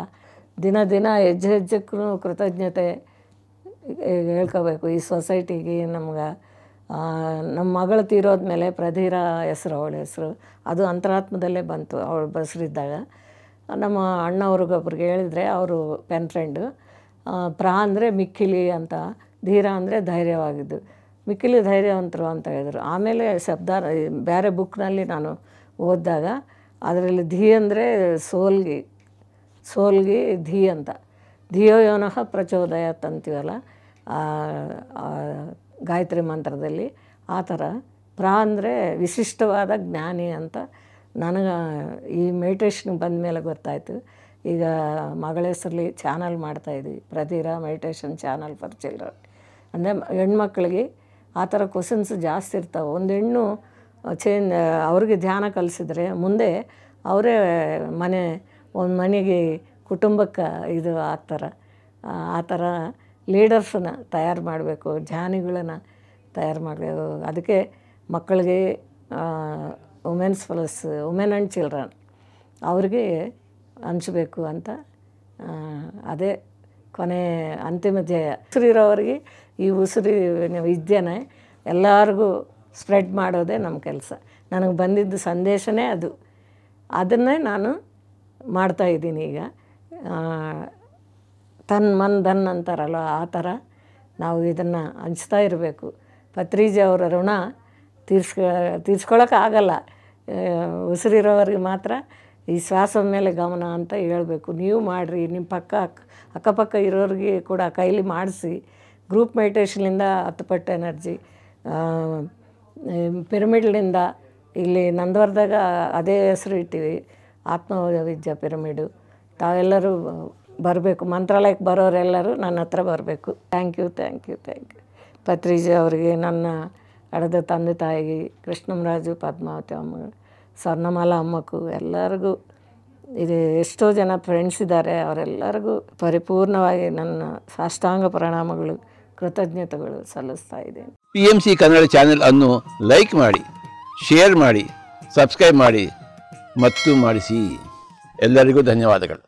ದಿನ ದಿನ ಹೆಜ್ಜೆ ಹೆಜ್ಜೆಕ್ಕೂ ಕೃತಜ್ಞತೆ ಹೇಳ್ಕೋಬೇಕು ಈ ಸೊಸೈಟಿಗೆ. ನಮ್ಗೆ ನಮ್ಮ ಮಗಳು ತೀರೋದ್ಮೇಲೆ ಪ್ರಧೀರ ಹೆಸರು, ಅವಳ ಹೆಸರು ಅದು ಅಂತರಾತ್ಮದಲ್ಲೇ ಬಂತು. ಅವಳು ಬಸರಿದ್ದಾಗ ನಮ್ಮ ಅಣ್ಣವ್ರಿಗೊಬ್ರಿಗೆ ಹೇಳಿದರೆ, ಅವರು ಪೆನ್ ಫ್ರೆಂಡು. ಪ್ರಾ ಅಂದರೆ ಮಿಕ್ಕಿಲಿ ಅಂತ, ಧೀರ ಅಂದರೆ ಧೈರ್ಯವಾಗಿದ್ದು, ಮಿಕ್ಕಿಲಿ ಧೈರ್ಯವಂತರು ಅಂತ ಹೇಳಿದರು. ಆಮೇಲೆ ಶಬ್ದ ಬೇರೆ ಬುಕ್ನಲ್ಲಿ ನಾನು ಓದಿದಾಗ ಅದರಲ್ಲಿ ಧೀ ಅಂದರೆ ಸೋಲ್ಗಿ ಧೀ ಅಂತ, ಧಿಯೋ ಯೋನಃ ಪ್ರಚೋದಯತ್ ಅಂತೀವಲ್ಲ ಗಾಯತ್ರಿ ಮಂತ್ರದಲ್ಲಿ. ಆ ಥರ ಪ್ರಾ ಅಂದರೆ ವಿಶಿಷ್ಟವಾದ ಜ್ಞಾನಿ ಅಂತ ನನಗೆ ಈ ಮೆಡಿಟೇಷನ್ಗೆ ಬಂದ ಮೇಲೆ ಗೊತ್ತಾಯಿತು. ಈಗ ಮಗಳ ಹೆಸರಲ್ಲಿ ಚಾನಲ್ ಮಾಡ್ತಾಯಿದ್ವಿ, ಪ್ರತಿರ ಮೆಡಿಟೇಷನ್ ಚಾನಲ್ ಫಾರ್ ಚಿಲ್ಡ್ರನ್. ಅಂದರೆ ಹೆಣ್ಮಕ್ಳಿಗೆ ಆ ಥರ ಕ್ವಶನ್ಸ್ ಜಾಸ್ತಿ ಇರ್ತಾವೆ. ಒಂದು ಹೆಣ್ಣು ಅವ್ರಿಗೆ ಧ್ಯಾನ ಕಲಿಸಿದ್ರೆ ಮುಂದೆ ಅವರೇ ಒಂದು ಮನೆಗೆ ಕುಟುಂಬಕ್ಕೆ ಇದು ಆಗ್ತಾರೆ. ಆ ಥರ ಲೀಡರ್ಸನ್ನ ತಯಾರು ಮಾಡಬೇಕು, ಜ್ಞಾನಿಗಳನ್ನು ತಯಾರು ಮಾಡಬೇಕು. ಅದಕ್ಕೆ ಮಕ್ಕಳಿಗೆ womens plus women and children ಅವ್ರಿಗೆ ಹಂಚಬೇಕು ಅಂತ, ಅದೇ ಕೊನೆ ಅಂತಿಮ ಧ್ಯೇಯ. ಉಸಿರಿರೋರಿಗೆ ಈ ವಿದ್ಯೆನೇ ಎಲ್ಲರಿಗೂ ಸ್ಪ್ರೆಡ್ ಮಾಡೋದೇ ನಮ್ಮ ಕೆಲಸ. ನನಗೆ ಬಂದಿದ್ದು ಸಂದೇಶನೇ ಅದು. ಅದನ್ನೇ ನಾನು ಮಾಡ್ತಾಯಿದ್ದೀನಿ ಈಗ. ತನ್ ಮನ್ ಧನ್ ಅಂತಾರಲ್ಲ, ಆ ಥರ ನಾವು ಇದನ್ನು ಹಂಚ್ತಾ ಇರಬೇಕು. ಪತ್ರಿಜಿ ಅವರ ಋಣ ತೀರ್ಸ್ಕೊಳಕ್ಕಾಗಲ್ಲ. ಉಸಿರಿರೋವ್ರಿಗೆ ಮಾತ್ರ ಈ ಶ್ವಾಸದ ಮೇಲೆ ಗಮನ ಅಂತ ಹೇಳಬೇಕು. ನೀವು ಮಾಡಿರಿ, ನಿಮ್ಮ ಅಕ್ಕಪಕ್ಕ ಇರೋರಿಗೆ ಕೂಡ ಕೈಲಿ ಮಾಡಿಸಿ. ಗ್ರೂಪ್ ಮೆಡಿಟೇಷನ್ನಿಂದ 10 ಪಟ್ಟು ಎನರ್ಜಿ, ಪಿರಮಿಡ್ಲಿಂದ ಇಲ್ಲಿ ನಂದವಾರದಾಗ ಅದೇ ಹೆಸರು ಇಟ್ಟಿವಿ, ಆತ್ಮವಿದ್ಯಾ ಪಿರಮಿಡು. ತಾವೆಲ್ಲರೂ ಬರಬೇಕು, ಮಂತ್ರಾಲಯಕ್ಕೆ ಬರೋರೆಲ್ಲರೂ ನನ್ನ ಹತ್ರ ಬರಬೇಕು. Thank you thank you thank you. Patriji ಅವರಿಗೆ, ನನ್ನ ಹಡೆದ ತಂದೆ ತಾಯಿಗೆ, ಕೃಷ್ಣಂರಾಜು, ಪದ್ಮಾವತಿ ಅಮ್ಮ, ಸ್ವರ್ಣಮಾಲಾ ಅಮ್ಮಕ್ಕೂ ಎಲ್ಲರಿಗೂ, ಇದು ಎಷ್ಟೋ ಜನ ಫ್ರೆಂಡ್ಸ್ ಇದ್ದಾರೆ, ಅವರೆಲ್ಲರಿಗೂ ಪರಿಪೂರ್ಣವಾಗಿ ನನ್ನ ಸಾಷ್ಟಾಂಗ ಪ್ರಣಾಮಗಳು, ಕೃತಜ್ಞತೆಗಳು ಸಲ್ಲಿಸ್ತಾ ಇದ್ದೇನೆ. PMC ಕನ್ನಡ ಚಾನೆಲ್ ಅನ್ನು ಲೈಕ್ ಮಾಡಿ, ಶೇರ್ ಮಾಡಿ, ಸಬ್ಸ್ಕ್ರೈಬ್ ಮಾಡಿ ಮತ್ತು ಮಾಡಿಸಿ. ಎಲ್ಲರಿಗೂ ಧನ್ಯವಾದಗಳು.